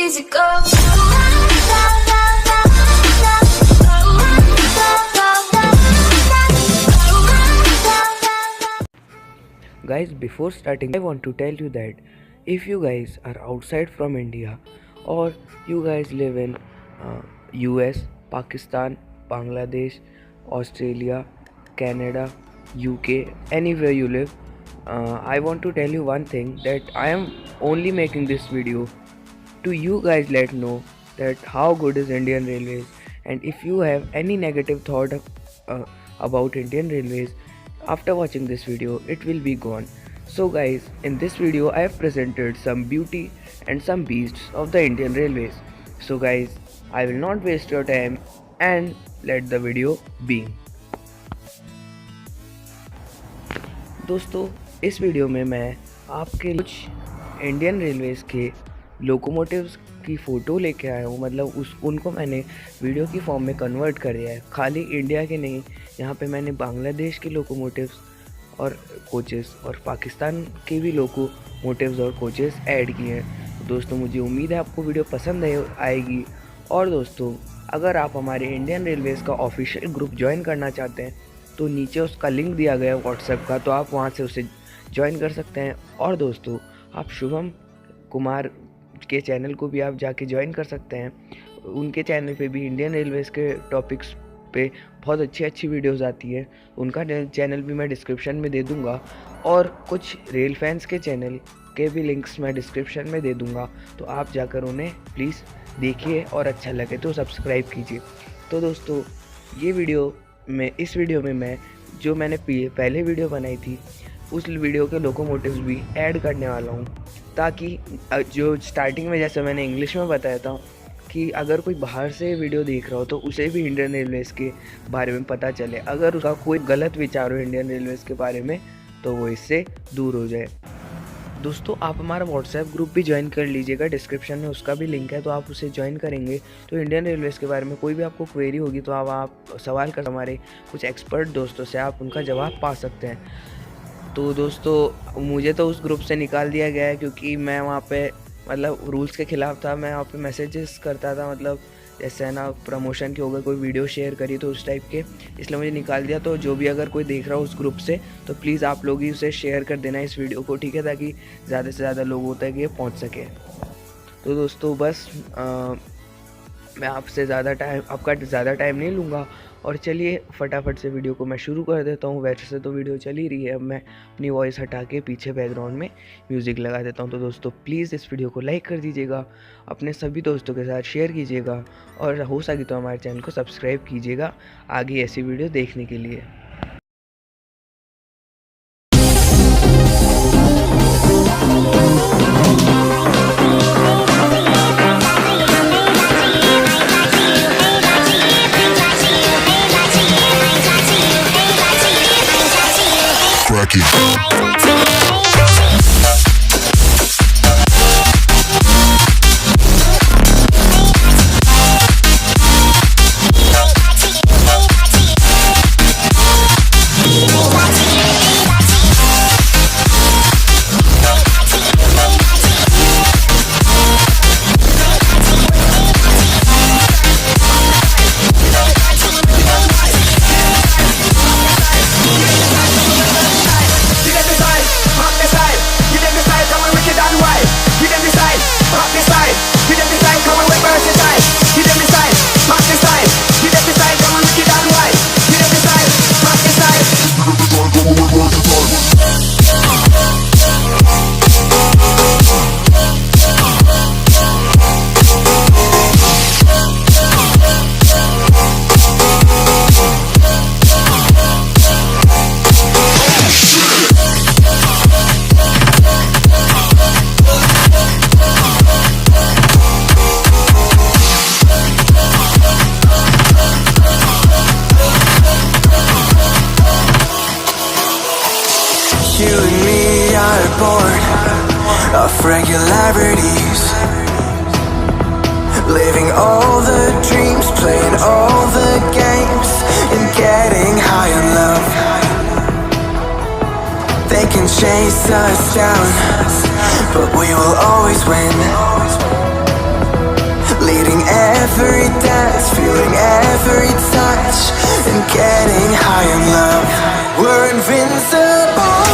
easy go. Guys, before starting, I want to tell you that if you guys are outside from India or you guys live in US, Pakistan, Bangladesh, Australia, Canada, UK, anywhere you live, I want to tell you one thing, that I am only making this video to you guys let know that how good is Indian Railways, and if you have any negative thought about Indian Railways after watching this video, it will be gone. So guys, in this video I have presented some beauty and some beasts of the Indian Railways. So guys, I will not waste your time and let the video begin. दोस्तों, इस video में मैं आपके कुछ Indian Railways के locomotives की photo लेके आया हूँ। मतलब उनको मैंने वीडियो की फॉर्म में कन्वर्ट कर दिया है। खाली इंडिया के नहीं, यहाँ पे मैंने बांग्लादेश के लोकोमोटिव्स और कोचेस और पाकिस्तान के भी लोकोमोटिव्स और कोचेस ऐड किए हैं। तो दोस्तों, मुझे उम्मीद है आपको वीडियो पसंद आएगी। और दोस्तों, अगर आप हमारे इंडियन रेलवेज़ का ऑफिशियल ग्रुप ज्वाइन करना चाहते हैं तो नीचे उसका लिंक दिया गया है व्हाट्सएप का, तो आप वहाँ से उसे ज्वाइन कर सकते हैं। और दोस्तों, आप शुभम कुमार के चैनल को भी आप जाके ज्वाइन कर सकते हैं। उनके चैनल पे भी इंडियन रेलवेज़ के टॉपिक्स पे बहुत अच्छी वीडियोस आती है। उनका चैनल भी मैं डिस्क्रिप्शन में दे दूंगा, और कुछ रेल फैंस के चैनल के भी लिंक्स मैं डिस्क्रिप्शन में दे दूंगा, तो आप जाकर उन्हें प्लीज़ देखिए और अच्छा लगे तो सब्सक्राइब कीजिए। तो दोस्तों, इस वीडियो में मैं जो मैंने पहले वीडियो बनाई थी उस वीडियो के लोकोमोटिव्स भी ऐड करने वाला हूँ, ताकि जो स्टार्टिंग में जैसे मैंने इंग्लिश में बताया था कि अगर कोई बाहर से वीडियो देख रहा हो तो उसे भी इंडियन रेलवेज़ के बारे में पता चले। अगर उसका कोई गलत विचार हो इंडियन रेलवेज़ के बारे में तो वो इससे दूर हो जाए। दोस्तों, आप हमारा व्हाट्सएप ग्रुप भी ज्वाइन कर लीजिएगा, डिस्क्रिप्शन में उसका भी लिंक है, तो आप उसे ज्वाइन करेंगे तो इंडियन रेलवेज़ के बारे में कोई भी आपको क्वेरी होगी तो आप सवाल कर हमारे कुछ एक्सपर्ट दोस्तों से आप उनका जवाब पा सकते हैं। तो दोस्तों, मुझे तो उस ग्रुप से निकाल दिया गया है क्योंकि मैं वहाँ पे मतलब रूल्स के ख़िलाफ़ था। मैं वहाँ पे मैसेजेस करता था, मतलब जैसे है ना प्रमोशन की हो गई, कोई वीडियो शेयर करी तो उस टाइप के, इसलिए मुझे निकाल दिया। तो जो भी अगर कोई देख रहा हो उस ग्रुप से तो प्लीज़ आप लोग ही उसे शेयर कर देना इस वीडियो को, ठीक है, ताकि ज़्यादा से ज़्यादा लोगों तक ये पहुँच सके। तो दोस्तों, बस मैं आपका ज़्यादा टाइम नहीं लूँगा, और चलिए फटाफट से वीडियो को मैं शुरू कर देता हूँ। वैसे से तो वीडियो चल ही रही है, अब मैं अपनी वॉइस हटा के पीछे बैकग्राउंड में म्यूज़िक लगा देता हूँ। तो दोस्तों, प्लीज़ इस वीडियो को लाइक कर दीजिएगा, अपने सभी दोस्तों के साथ शेयर कीजिएगा, और हो सके तो हमारे चैनल को सब्सक्राइब कीजिएगा आगे ऐसी वीडियो देखने के लिए। You and me are bored of regularities, living all the dreams, playing all the games, and getting high on love. They can chase us down, but we will always win. every dance, feeling every touch, and getting high in love. We're invincible.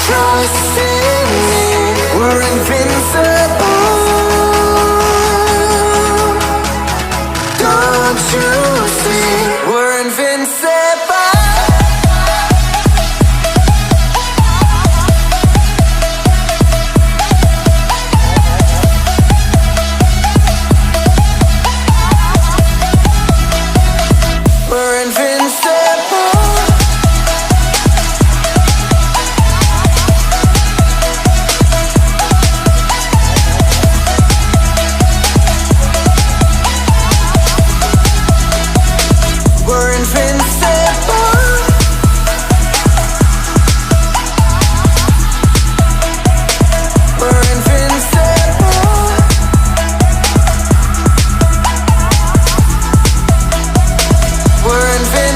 Trust in me. We're invincible. Don't you see? We're invincible. We're invincible. We're invincible. We're invincible. We're invincible.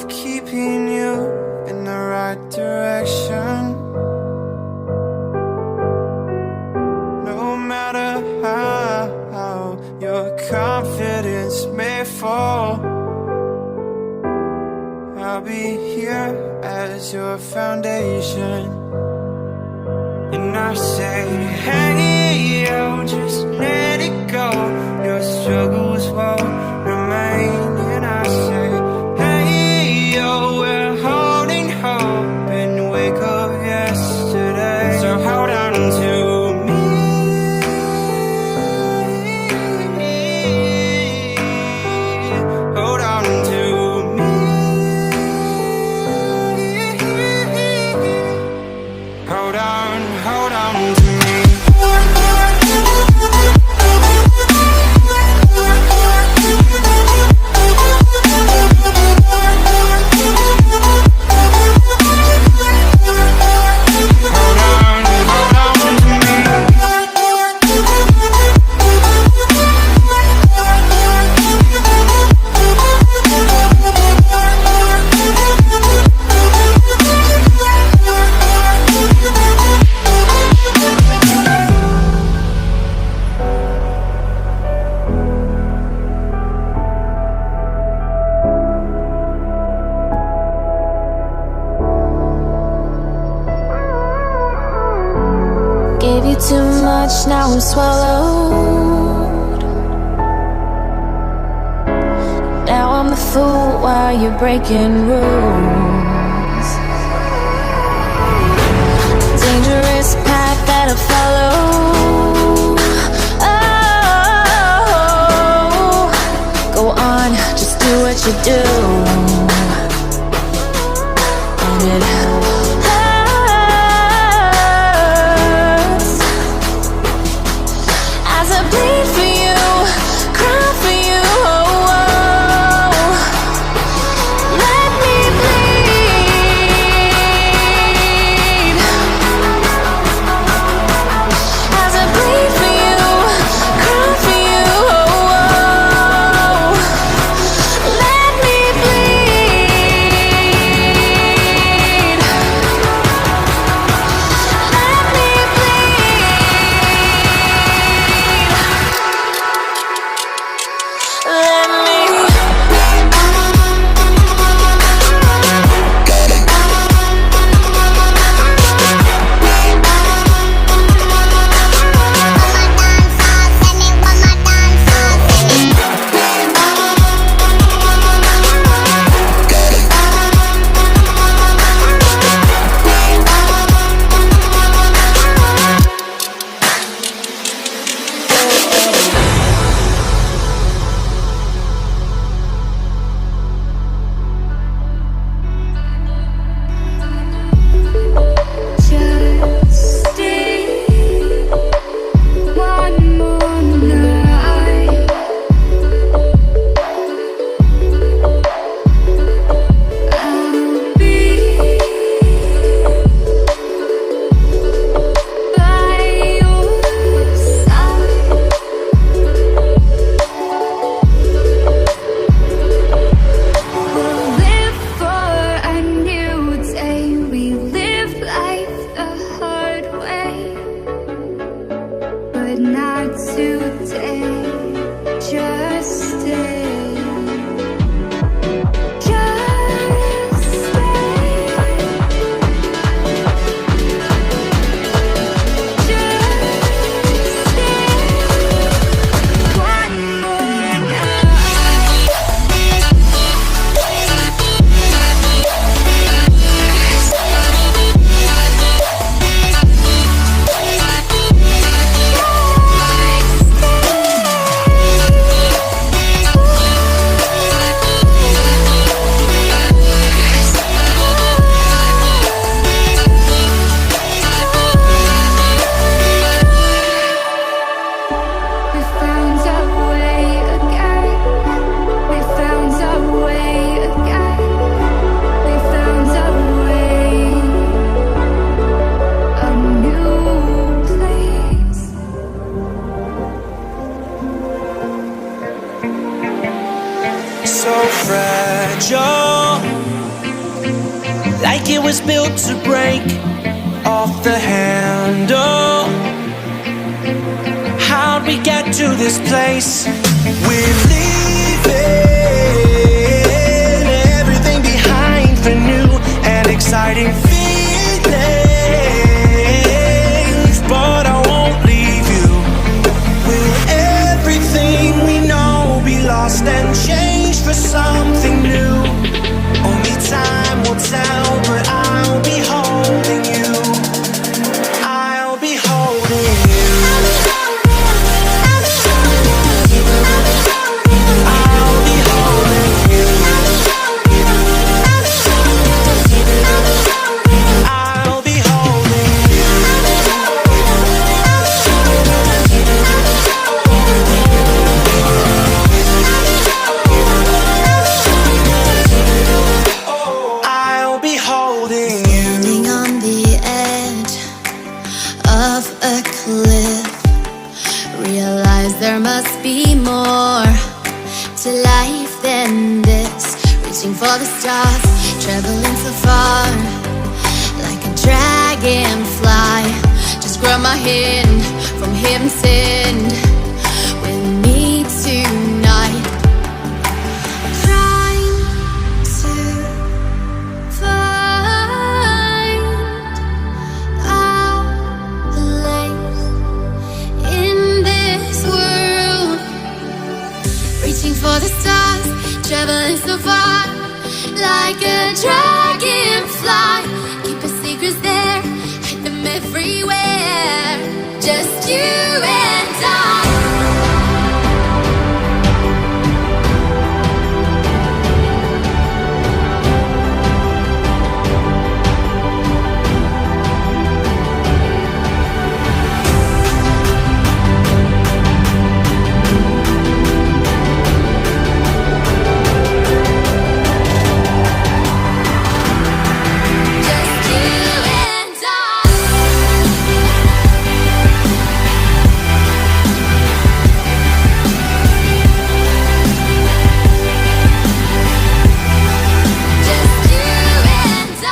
Keeping you in the right direction. No matter how your confidence may fall, I'll be here as your foundation. And I say, hey, yo, just let it go. Your struggles won't remain. And I say, we're holding hope and wake up yesterday. So hold on to me. Hold on to me. Hold on to me. Gave you too much, now I'm swallowed. Now I'm the fool while you're breaking rules. Dangerous path that I follow. Oh, go on, just do what you do. And it bleed for you, cry for you, oh, oh. so fragile, like it was built to break off the handle. How'd we get to this place? We're leaving everything behind for new and exciting feelings, but I won't leave you. Will everything we know be lost and changed for something new? Only time will tell, but I'll be holding you. I'll be holding you. I'll be holding you. I'll be holding you. I'll be holding you. Standing on the edge of a cliff, realize there must be more to life than this. Reaching for the stars, traveling so far, like a dragonfly. Just grab my hand from heaven's end with me tonight. Trying to find our place in this world. Reaching for the stars, traveling so far, like a dragonfly. Keep the secrets there, hide them everywhere. Just you and I. Just you and I. Just you and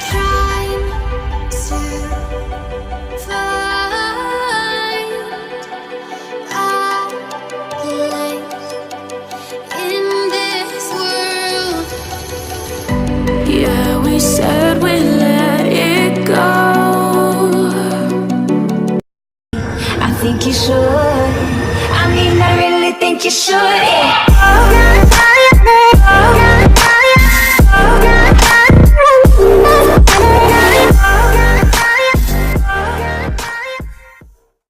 trying to find our place in this world. Yeah, we said we let it go. I think you should. I mean, I really think you should.